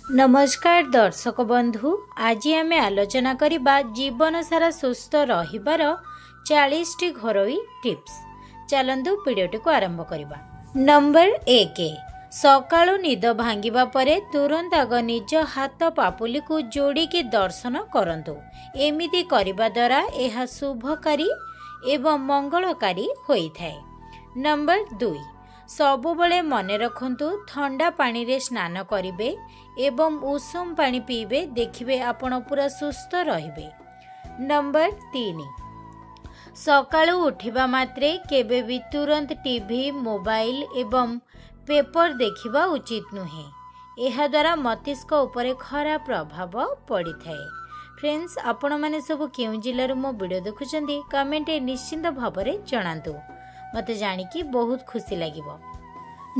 नमस्कार दर्शक बंधु, आज आम आलोचना करबा जीवन सारा सुस्थ रहिबार 40 घरोई टिप्स। चलंतु वीडियोटी को आरंभ करबा। नंबर 1, सकाळु निद भांगिबा परे तुरंत आग निज हाथ पापुली को जोड़ी की दर्शन करंतु। एमिति करिबा द्वारा यह शुभकारी एवं मंगलकारी होई थाए। नंबर 2, सबुबले मने रखंतु ठंडा पानी रे स्नान करिवे एवं उषुम पानी पीबे, देखिबे आपण पूरा सुस्थ रहिबे। नंबर 3, सकाळु उठिबा मात्रे केबे भी तुरंत टीवी, मोबाइल एवं पेपर देखिबा उचित नुहे। एहा द्वारा मस्तिष्क उपरे खराब प्रभाव पड़ी थाए। फ्रेंड्स, आपण माने सब केउ जिल्लार मो वीडियो देखुचंदी कमेंट निश्चिंत भाबरे जणांतु, मते जानिकी बहुत खुशी लागिबो।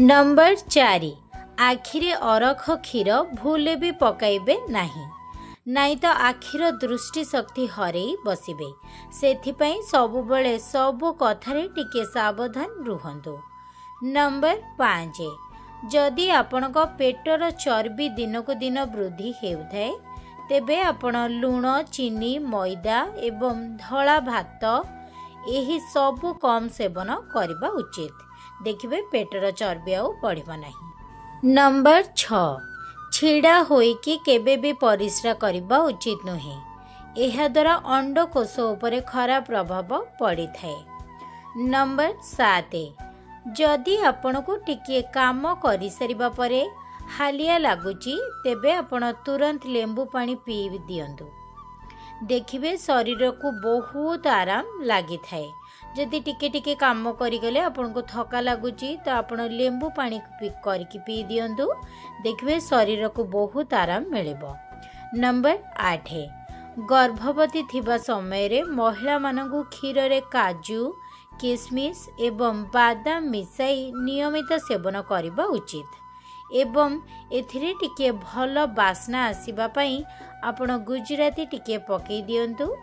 नंबर 4, आखिरे अरख क्षीर भूले भी पकाइबे नहीं तो आखिर दृष्टि शक्ति हरई बसिबे। सेथिपई सबुबले सबु कथारे टिके सावधान रुहंतु। नंबर 5, जदि आपणक पेटर चर्बी दिनकु दिन वृद्धि हेउथाए तेबे आपण लुण, चीनी, मैदा एवं धला भात एही सबु कम सेवन करबा उचित। देखिबे पेटर चर्बी आउ बढ़िबा नहीं। नंबर 6, छिड़ा होइकी केबे भी परिश्रा करबा उचित नुहे। एहा द्वारा अंडकोश उपरे खराब प्रभाव पड़ी थाए। नंबर 7, जदि आपनको टिके काम करि सारिबा परे हालिया लागुची तेबे आपण तुरंत लेंबू पानी पी दियंतु। देखिबे शरीर को बहुत आराम लगी थाए। जदि टिके टिके काम करी गले आपनको थका लागुची तो आपण लेंबू पानी करके पी दियंतु। देखिबे शरीर को बहुत आराम मिलिबो। नंबर 8, गर्भवती थिबा समय रे महिला मानकु क्षीर रे काजू, किशमिश एवं बादाम मिसाई नियमित सेवन करबा उचित एवं एथिरे टिके भल बास्ना आसीबा पई आपण गुजराती टिके पकई दियंतु।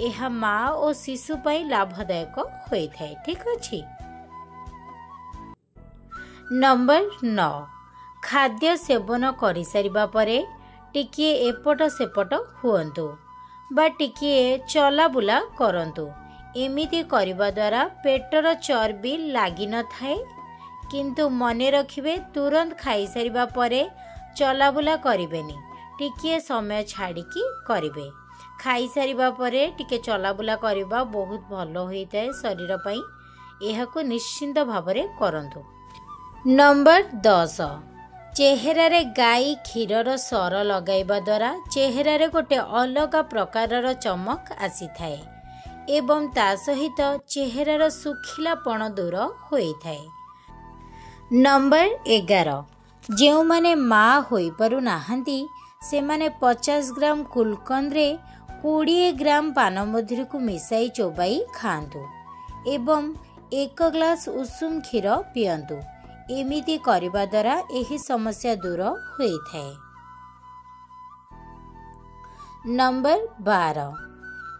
एहा माँ और शिशु पई लाभदायक होई थाए। ठीक अछि। नंबर 9, खाद्य सेवन करि सारिबा परे टिके एपट सेपट हुअंतु बा टिके चला बुला करंतु। एमिति करिबा द्वारा पेटर चर्बी लागी न थाए, किंतु मने रखिबे तुरंत खाई सारिबा परे चला बुला करिबेनी, टिके समय छाड़िकी करिबे। खाई सारिबा परे टिके चलाबुला करबा बहुत भल होइताए शरीर पई। एहाको निश्चिंत भावरे करंतु। नंबर 10, चेहरा रे गाई क्षीरर सर लगाइबा द्वारा चेहरा रे गोटे अलग प्रकारर चमक आसी थाए एवं ता सहित चेहरार सुखिलापण दूर होई थाए। नंबर 11, जेउ माने मां होई पारु नाहंती से माने 50 ग्राम कुलकंद रे 20 ग्राम पान मधुरी को मिसाई चोबाई खांतु एवं 1 ग्लास उषुम क्षीर पियंतु। एमिति करिबा द्वारा एही समस्या दूर होई थाए। नंबर 12,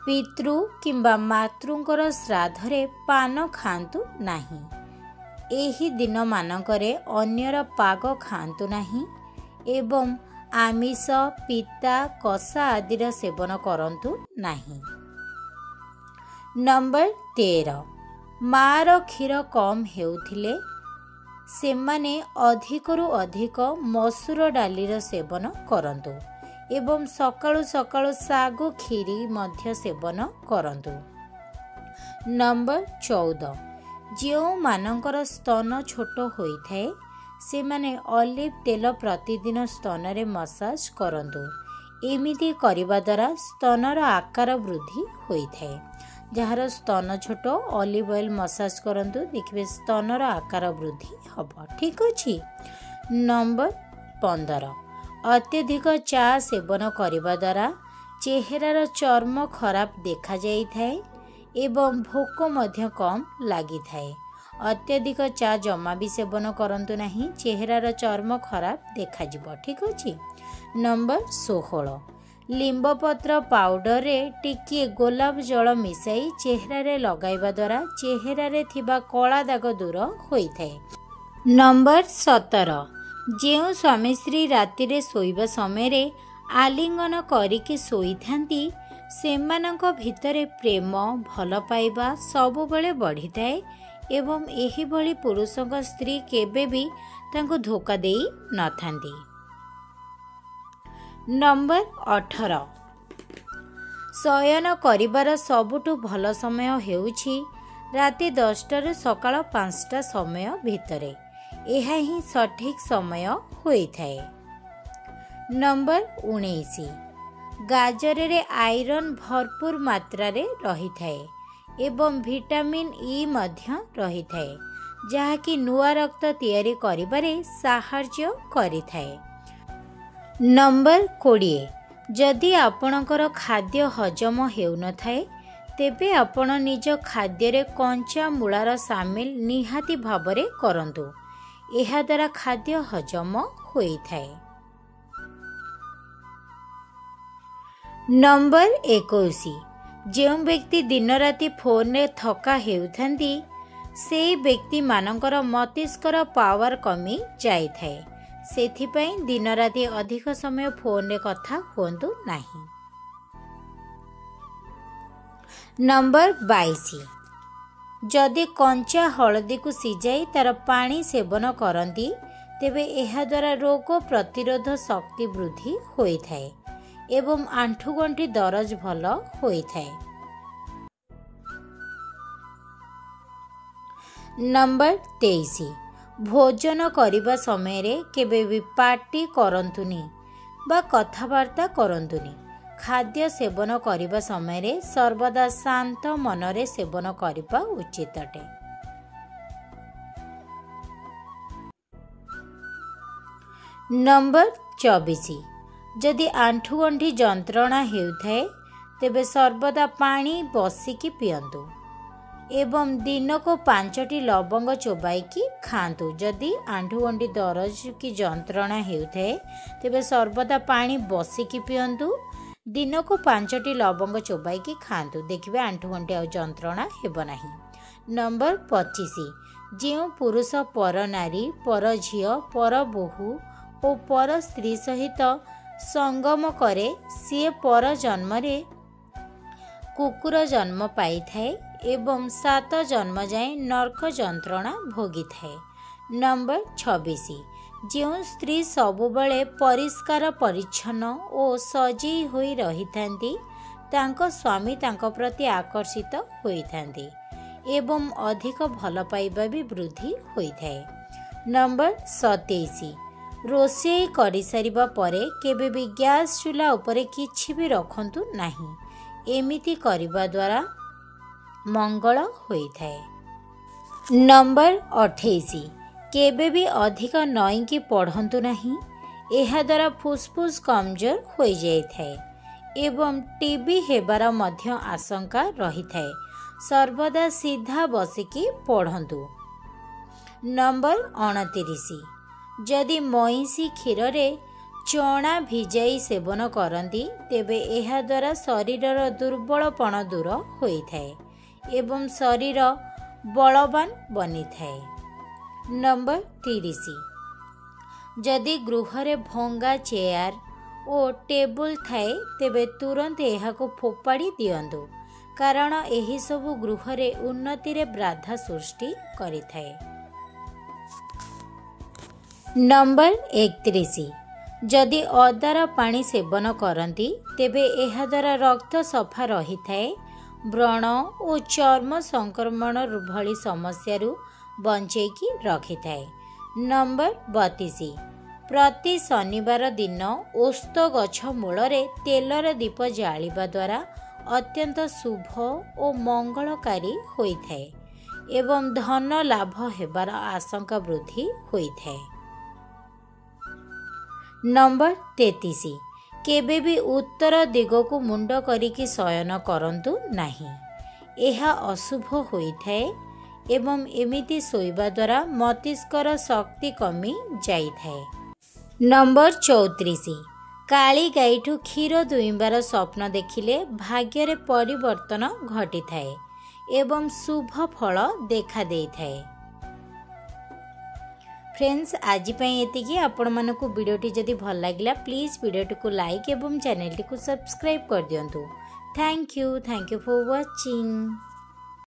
पितृ किंबा मातृंकर श्राद्धरे पान खांतु नाही। एही दिन मानकरे अन्यर पाग खांतु नाही एवं आमिष, पिता, कषा आदिर सेवन करंतु नाही। नंबर 13, मार क्षीर कम हेउथिले सेमाने अधिकरु अधिक मसूर डालीर सेवन करंतु एवं सकाळु सकाळु सागु खीरी मध्य सेवन करंतु। नंबर 14, जेउ मानकर स्तन छोट होई थाए से माने ऑलिव तेल प्रतिदिन स्तन रे मसाज करंतु। एमिति करिबा द्वारा स्तनर आकार वृद्धि होई थाए। जहार स्तन छोट ऑलिव ऑयल मसाज करंतु, देखिबे स्तनर आकार वृद्धि हबो। ठीक अछि। नंबर 15, अत्यधिक चा सेवन करिबा द्वारा चेहरार चर्म खराब देखा जाई थाए एवं भोक मध्य कम लागि थाए। अत्यधिक चा जमा भी सेवन करंतु नहीं, चेहरार चर्म खराब देखा जिवो। ठीक अछि। नंबर 16, लिंब पत्र पाउडर रे टिके गोलाप जल मिसाई चेहरा रे लगाइबा द्वारा चेहरा रे थिबा कला दाग दूर होई थाए। नंबर 17, ଯେଉଁ ସ୍ୱାମୀ ସ୍ତ୍ରୀ ରାତିରେ ଶୋଇବା ସମୟରେ ଆଲିଙ୍ଗନ କରିକି ଶୋଇଥାନ୍ତି ସେମାନଙ୍କ ଭିତରେ ପ୍ରେମ ଭଲ ପାଇବା ସବୁବେଳେ ବଢ଼ିଥାଏ ଏବଂ ଏହିଭଳି ପୁରୁଷଙ୍କ ସ୍ତ୍ରୀ କେବେ ବି ତାଙ୍କୁ ଧୋକା ଦେଇ ନଥାନ୍ତି। ନମ୍ବର 18 ଶୟନ କରିବାର ସବୁଠୁ ଭଲ ସମୟ ହେଉଛି ରାତି 10ଟାରୁ ସକାଳ 5ଟା ସମୟ ଭିତରେ। ଏହା ହିଁ ସଠିକ୍ ସମୟ ହୋଇଥାଏ। ନମ୍ବର 19 ଗାଜରରେ ଆଇରନ୍ ଭରପୁର ମାତ୍ରାରେ ରହିଥାଏ ଏବଂ ଭିଟାମିନ୍ ଇ ମଧ୍ୟ ରହିଥାଏ ଯାହାକି ନୂଆ ରକ୍ତ ତିଆରି କରିବାରେ ସାହାଯ୍ୟ କରିଥାଏ। ନମ୍ବର 20 ଯଦି ଆପଣଙ୍କର ଖାଦ୍ୟ ହଜମ ହେଉନଥାଏ ତେବେ ଆପଣ ନିଜ ଖାଦ୍ୟରେ କଞ୍ଚା ମୂଳାର ସାମିଲ ନିହାତି ଭାବରେ କରନ୍ତୁ। ଏହାଦ୍ୱାରା ଖାଦ୍ୟ ହଜମ ହୋଇଥାଏ। ନମ୍ବର 21 ଯେଉଁ ବ୍ୟକ୍ତି ଦିନରାତି ଫୋନରେ ଥକା ହେଉଥାନ୍ତି ସେହି ବ୍ୟକ୍ତିମାନଙ୍କର ମସ୍ତିଷ୍କର ପାୱାର କମି ଯାଇଥାଏ। ସେଥିପାଇଁ ଦିନରାତି ଅଧିକ ସମୟ ଫୋନରେ କଥା ହୁଅନ୍ତୁ ନାହିଁ। ନମ୍ବର 22 ଯଦି କଞ୍ଚା ହଳଦୀକୁ ସିଝାଇ ତାର ପାଣି ସେବନ କରନ୍ତି ତେବେ ଏହାଦ୍ୱାରା ରୋଗ ପ୍ରତିରୋଧ ଶକ୍ତି ବୃଦ୍ଧି ହୋଇଥାଏ ଏବଂ ଆଣ୍ଠୁଗଣ୍ଠି ଦରଜ ଭଲ ହୋଇଥାଏ। ନମ୍ବର 23 ଭୋଜନ କରିବା ସମୟରେ କେବେ ବି ପାର୍ଟି କରନ୍ତୁନି ବା କଥାବାର୍ତ୍ତା କରନ୍ତୁନି। ଖାଦ୍ୟ ସେବନ କରିବା ସମୟରେ ସର୍ବଦା ଶାନ୍ତ ମନରେ ସେବନ କରିବା ଉଚିତ ଅଟେ। ନମ୍ବର 24 ଯଦି ଆଣ୍ଠୁଗଣ୍ଠି ଯନ୍ତ୍ରଣା ହେଉଥାଏ ତେବେ ସର୍ବଦା ପାଣି ବସିକି ପିଅନ୍ତୁ ଏବଂ ଦିନକୁ 5ଟି ଲବଙ୍ଗ ଚୋବାଇକି ଖାଆନ୍ତୁ। ଯଦି ଆଣ୍ଠୁଗଣ୍ଠି ଦରଜ କି ଯନ୍ତ୍ରଣା ହେଉଥାଏ ତେବେ ସର୍ବଦା ପାଣି ବସିକି ପିଅନ୍ତୁ, ଦିନକୁ 5ଟି ଲବଙ୍ଗ ଚୋବାଇକି ଖାଆନ୍ତୁ। ଦେଖିବେ ଆଣ୍ଠୁଗଣ୍ଠି ଆଉ ଯନ୍ତ୍ରଣା ହେବ ନାହିଁ। ନମ୍ବର 25 ଯେଉଁ ପୁରୁଷ ପର ନାରୀ, ପର ଝିଅ, ପର ବୋହୂ ଓ ପର ସ୍ତ୍ରୀ ସହିତ ସଙ୍ଗମ କରେ ସିଏ ପର ଜନ୍ମରେ କୁକୁର ଜନ୍ମ ପାଇଥାଏ ଏବଂ 7 ଜନ୍ମ ଯାଏଁ ନର୍କ ଯନ୍ତ୍ରଣା ଭୋଗିଥାଏ। ନମ୍ବର 26 ଯେଉଁ ସ୍ତ୍ରୀ ସବୁବେଳେ ପରିଷ୍କାର ପରିଚ୍ଛନ୍ନ ଓ ସଜେଇ ହୋଇ ରହିଥାନ୍ତି ତାଙ୍କ ସ୍ୱାମୀ ତାଙ୍କ ପ୍ରତି ଆକର୍ଷିତ ହୋଇଥାନ୍ତି ଏବଂ ଅଧିକ ଭଲ ପାଇବା ବି ବୃଦ୍ଧି ହୋଇଥାଏ। ନମ୍ବର 27 ରୋଷେଇ କରିସାରିବା ପରେ କେବେ ବି ଗ୍ୟାସ୍ ଚୁଲା ଉପରେ କିଛି ବି ରଖନ୍ତୁ ନାହିଁ। ଏମିତି କରିବା ଦ୍ୱାରା ମଙ୍ଗଳ ହୋଇଥାଏ। ନମ୍ବର 28 କେବେ ବି ଅଧିକ ନଇଁକି ପଢ଼ନ୍ତୁ ନାହିଁ। ଏହାଦ୍ୱାରା ଫୁସ୍ଫୁସ୍ କମଜୋର ହୋଇଯାଇଥାଏ ଏବଂ ଟିବି ହେବାର ମଧ୍ୟ ଆଶଙ୍କା ରହିଥାଏ। ସର୍ବଦା ସିଧା ବସିକି ପଢ଼ନ୍ତୁ। ନମ୍ବର 29 ଯଦି ମଇଁଷି କ୍ଷୀରରେ ଚଣା ଭିଜାଇ ସେବନ କରନ୍ତି ତେବେ ଏହାଦ୍ୱାରା ଶରୀରର ଦୁର୍ବଳପଣ ଦୂର ହୋଇଥାଏ ଏବଂ ଶରୀର ବଳବାନ ବନିଥାଏ। ନମ୍ବର 30 ଯଦି ଗୃହରେ ଭଙ୍ଗା ଚେୟାର ଓ ଟେବୁଲ ଥାଏ ତେବେ ତୁରନ୍ତ ଏହାକୁ ଫୋପାଡ଼ି ଦିଅନ୍ତୁ କାରଣ ଏହିସବୁ ଗୃହରେ ଉନ୍ନତିରେ ବାଧା ସୃଷ୍ଟି କରିଥାଏ। ନମ୍ବର 31 ଯଦି ଅଦାର ପାଣି ସେବନ କରନ୍ତି ତେବେ ଏହାଦ୍ୱାରା ରକ୍ତ ସଫା ରହିଥାଏ, ବ୍ରଣ ଓ ଚର୍ମ ସଂକ୍ରମଣ ଭଳି ସମସ୍ୟାରୁ ବଞ୍ଚେଇକି ରଖିଥାଏ। ନମ୍ବର 32 ପ୍ରତି ଶନିବାର ଦିନ ଓସ୍ତ ଗଛ ମୂଳରେ ତେଲର ଦୀପ ଜାଳିବା ଦ୍ୱାରା ଅତ୍ୟନ୍ତ ଶୁଭ ଓ ମଙ୍ଗଳକାରୀ ହୋଇଥାଏ ଏବଂ ଧନ ଲାଭ ହେବାର ଆଶଙ୍କା ବୃଦ୍ଧି ହୋଇଥାଏ। ନମ୍ବର 33 କେବେ ବି ଉତ୍ତର ଦିଗକୁ ମୁଣ୍ଡ କରିକି ଶୟନ କରନ୍ତୁ ନାହିଁ। ଏହା ଅଶୁଭ ହୋଇଥାଏ ଏବଂ ଏମିତି ଶୋଇବା ଦ୍ୱାରା ମସ୍ତିଷ୍କର ଶକ୍ତି କମି ଯାଇଥାଏ। ନମ୍ବର 34 କାଳି ଗାଈଠୁ କ୍ଷୀର ଦୁଇଁବାର ସ୍ୱପ୍ନ ଦେଖିଲେ ଭାଗ୍ୟରେ ପରିବର୍ତ୍ତନ ଘଟିଥାଏ ଏବଂ ଶୁଭ ଫଳ ଦେଖା ଦେଇଥାଏ। फ्रेंड्स आज ये आपण मानक वीडियोटी जदि भल लगा प्लीज वीडियोटी को लाइक एवं चैनल टी को सब्सक्राइब कर दियंतु। Thank you for watching.